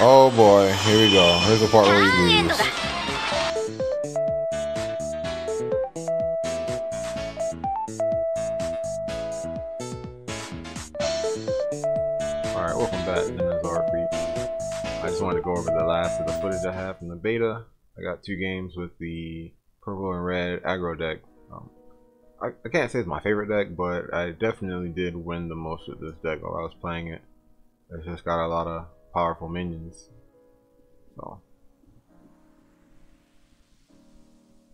Oh boy, here we go. Here's the part where you lose. Alright, welcome back to Zenonzard Beta. I just wanted to go over the last of the footage I have from the beta. I got 2 games with the purple and red aggro deck. I can't say it's my favorite deck, but I definitely did win the most with this deck while I was playing it. It's just got a lot of powerful minions. So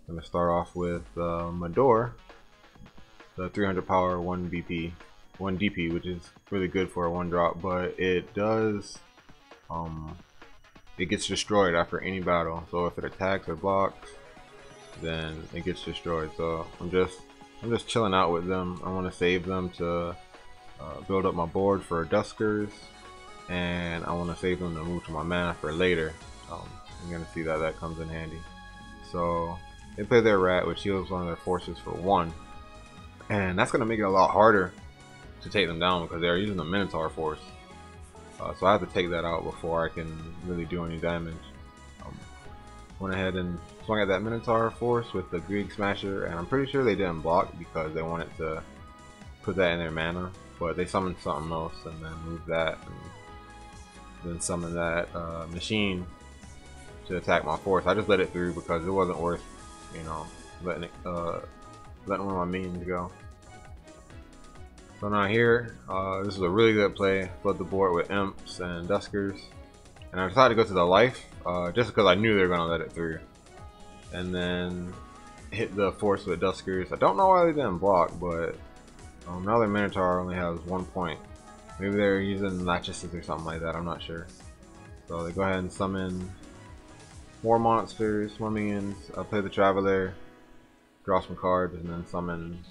I'm gonna start off with Mador, the 300 power 1 BP, 1 DP, which is really good for a 1-drop, but it does it gets destroyed after any battle. So if it attacks or blocks, then it gets destroyed. So I'm just chilling out with them. I want to save them to build up my board for Duskers, and I want to save them to move to my mana for later. I'm gonna see that that comes in handy. So they play their rat, which heals one of their forces for 1, and that's gonna make it a lot harder to take them down because they're using the Minotaur force. So I have to take that out before I can really do any damage. Went ahead and swung at that Minotaur force with the Greek Smasher, and I'm pretty sure they didn't block because they wanted to put that in their mana, but they summoned something else and then moved that, and then summoned that machine to attack my force. I just let it through because it wasn't worth, you know, letting one of my minions go. So now here, this is a really good play. Flood the board with Imps and Duskers, and I decided to go to the life just because I knew they were going to let it through, and then hit the force with Duskers. I don't know why they didn't block, but now their Minotaur only has 1 point. Maybe they're using Lachesis or something like that, I'm not sure. So they go ahead and summon more monsters, more minions. I'll play the Traveler, draw some cards, and then summon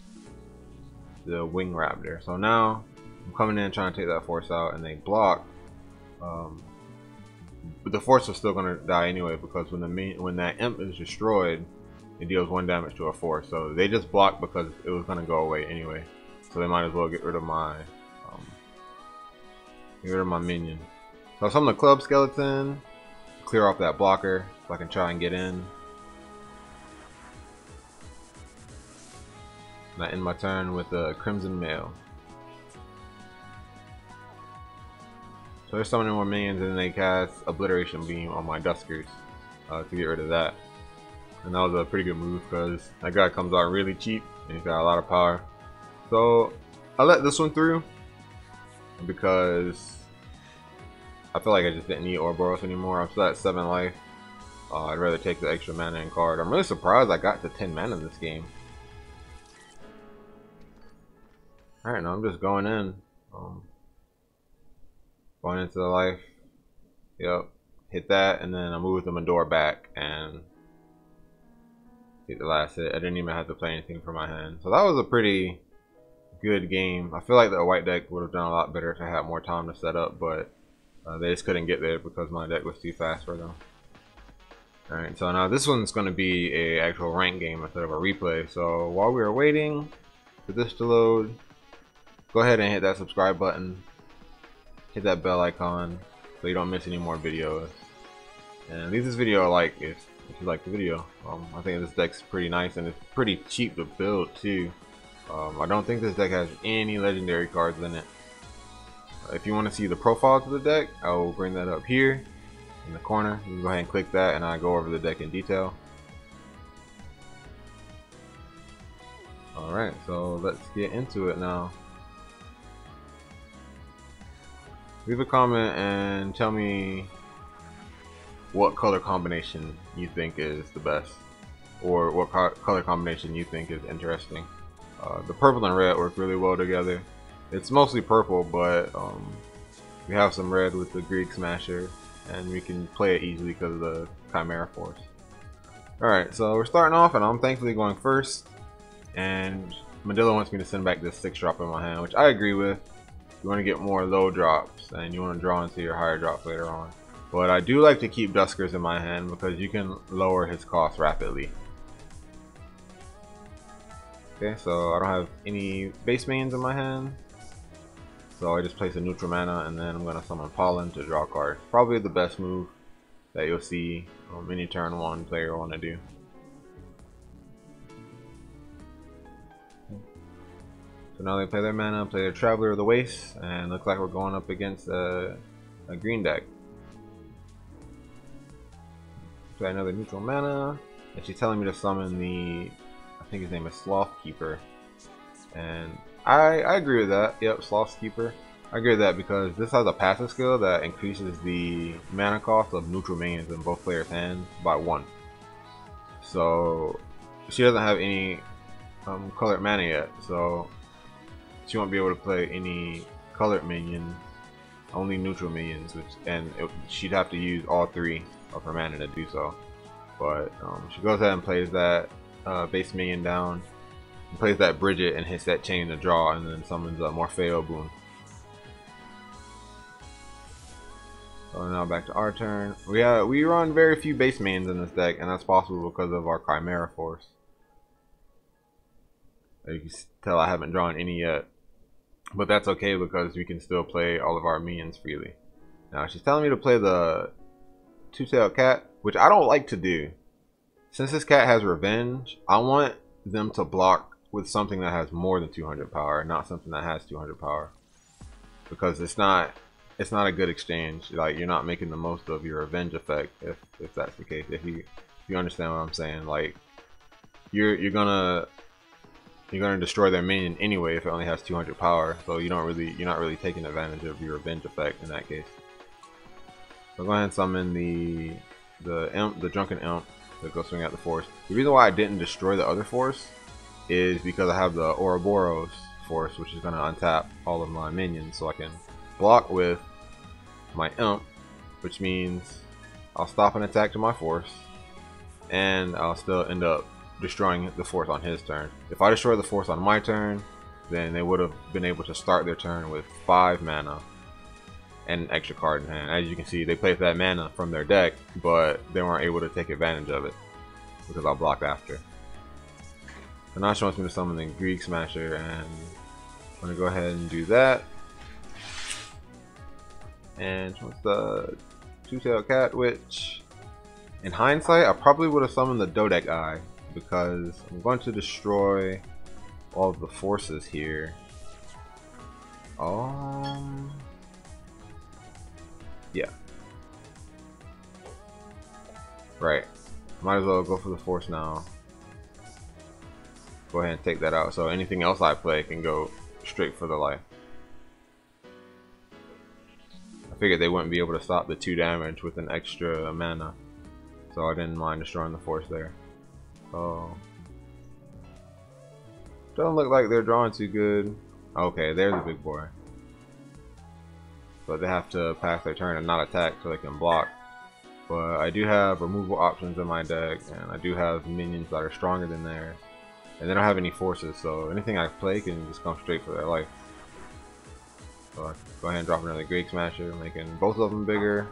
the Wing Raptor. So now I'm coming in trying to take that force out, and they block. But the force is still gonna die anyway because when that imp is destroyed, it deals 1 damage to a force. So they just blocked because it was gonna go away anyway. So they might as well get rid of my minion. So some of the Club Skeleton, clear off that blocker so I can try and get in. And I end my turn with a Crimson Mail. So they're summoning more minions, and then they cast Obliteration Beam on my Duskers to get rid of that. And that was a pretty good move because that guy comes out really cheap and he's got a lot of power. So I let this one through because I feel like I just didn't need Ouroboros anymore. I'm still at 7 life. I'd rather take the extra mana and card. I'm really surprised I got to 10 mana this game. Alright, now I'm just going in. Going into the life. Yep. Hit that, and then I move the Mador back and get the last hit. I didn't even have to play anything for my hand. So that was a pretty good game. I feel like the white deck would have done a lot better if I had more time to set up, but they just couldn't get there because my deck was too fast for them. Alright, so now this one's going to be a actual rank game instead of a replay. So while we are waiting for this to load, go ahead and hit that subscribe button, hit that bell icon so you don't miss any more videos, and leave this video a like if you like the video. I think this deck's pretty nice and it's pretty cheap to build too. I don't think this deck has any legendary cards in it. If you want to see the profile to the deck, I will bring that up here in the corner. You can go ahead and click that and I go over the deck in detail. Alright, so let's get into it now. Leave a comment and tell me what color combination you think is the best, or what color combination you think is interesting. The purple and red work really well together. It's mostly purple, but we have some red with the Greek Smasher, and we can play it easily because of the Chimera Force. Alright, so we're starting off, and I'm thankfully going first, and Mandela wants me to send back this 6-drop in my hand, which I agree with. You want to get more low drops, and you want to draw into your higher drops later on. But I do like to keep Duskers in my hand because you can lower his cost rapidly. Okay, so I don't have any base minions in my hand, so I just place a neutral mana and then I'm gonna summon Pollen to draw a card. Probably the best move that you'll see any turn 1 player want to do. So now they play their mana, play their Traveler of the Waste, and looks like we're going up against a green deck. Play another neutral mana, and she's telling me to summon the, I think his name is Sloth Keeper, and I agree with that. Yep, Sloth Keeper. I agree with that because this has a passive skill that increases the mana cost of neutral minions in both players' hands by 1. So she doesn't have any colored mana yet, so she won't be able to play any colored minions, only neutral minions, she'd have to use all 3 of her mana to do so. But she goes ahead and plays that base minion down, and plays that Bridget and hits that chain to draw, and then summons a Morpheo Boon. So now back to our turn. We run very few base minions in this deck, and that's possible because of our Chimera Force. As you can tell, I haven't drawn any yet, but that's okay because we can still play all of our minions freely. Now she's telling me to play the Two-Tailed Cat, which I don't like to do. Since this cat has revenge, I want them to block with something that has more than 200 power, not something that has 200 power, because it's not a good exchange. Like, you're not making the most of your revenge effect if that's the case. If you understand what I'm saying, like you're gonna destroy their minion anyway if it only has 200 power. So you're not really taking advantage of your revenge effect in that case. So go ahead and summon the imp, the drunken imp, to go swing at the force. The reason why I didn't destroy the other force is because I have the Ouroboros force, which is going to untap all of my minions, so I can block with my imp, which means I'll stop an attack to my force, and I'll still end up destroying the force on his turn. If I destroy the force on my turn, then they would have been able to start their turn with 5 mana and an extra card in hand. As you can see, they played that mana from their deck, but they weren't able to take advantage of it because I blocked after. So now she wants me to summon the Greek Smasher, and I'm going to go ahead and do that. And she wants the Two-Tailed Cat, which in hindsight I probably would have summoned the Dodec Eye, because I'm going to destroy all of the forces here. Yeah. Right. Might as well go for the force now. Go ahead and take that out, so anything else I play can go straight for the life. I figured they wouldn't be able to stop the 2 damage with an extra mana, so I didn't mind destroying the force there. So doesn't look like they're drawing too good. Okay, there's a big boy. But they have to pass their turn and not attack so they can block. But I do have removal options in my deck, and I do have minions that are stronger than theirs. And they don't have any forces, so anything I play can just come straight for their life. So I go ahead and drop another Greek Smasher, making both of them bigger.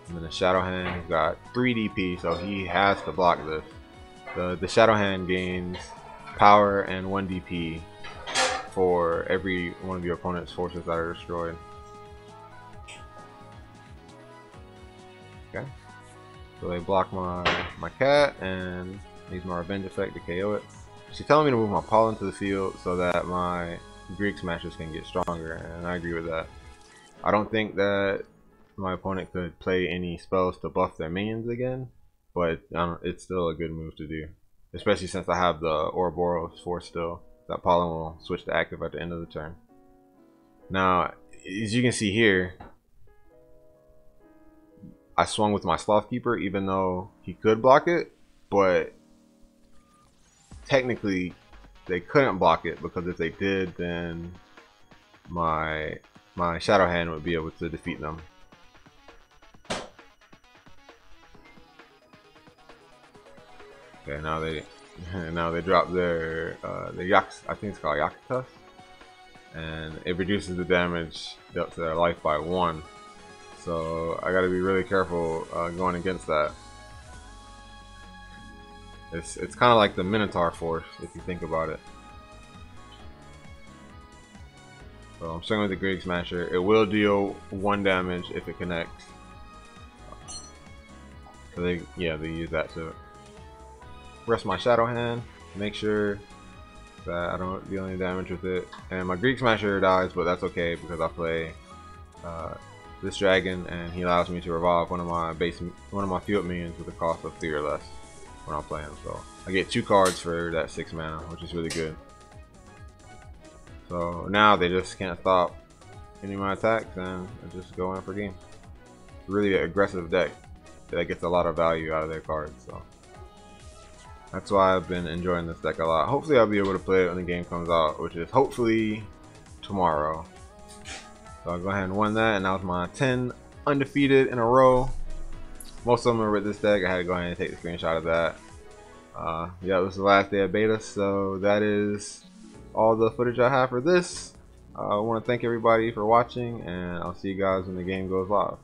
And then the Shadow Hand, he's got 3 DP, so he has to block this. The Shadow Hand gains power and 1 DP for every one of your opponent's forces that are destroyed. Okay, so they block my cat and use my revenge effect to KO it. She's telling me to move my Pollen to the field so that my Greek Smashers can get stronger, and I agree with that. I don't think that my opponent could play any spells to buff their minions again, but it's still a good move to do, especially since I have the Ouroboros force still. That Pollen will switch to active at the end of the turn. Now, as you can see here, I swung with my Sloth Keeper even though he could block it, but technically they couldn't block it, because if they did, then my Shadow Hand would be able to defeat them. Okay, now they drop their I think it's called Yakutas, and it reduces the damage dealt to their life by 1. So I got to be really careful going against that. It's kind of like the Minotaur Force if you think about it. So I'm starting with the Grig Smasher. It will deal 1 damage if it connects. So they use that to rest my Shadow Hand, make sure that I don't deal any damage with it. And my Grig Smasher dies, but that's okay because I play this dragon, and he allows me to revive one of my field minions with a cost of 3 or less when I'm playing. So I get 2 cards for that 6 mana, which is really good. So now they just can't stop any of my attacks, and I just go in for game. Really an aggressive deck that gets a lot of value out of their cards. So that's why I've been enjoying this deck a lot. Hopefully I'll be able to play it when the game comes out, which is hopefully tomorrow. So I'll go ahead and win that, and that was my 10 undefeated in a row. Most of them are with this deck. I had to go ahead and take the screenshot of that. Yeah, it was the last day of beta, so that is all the footage I have for this. I want to thank everybody for watching, and I'll see you guys when the game goes live.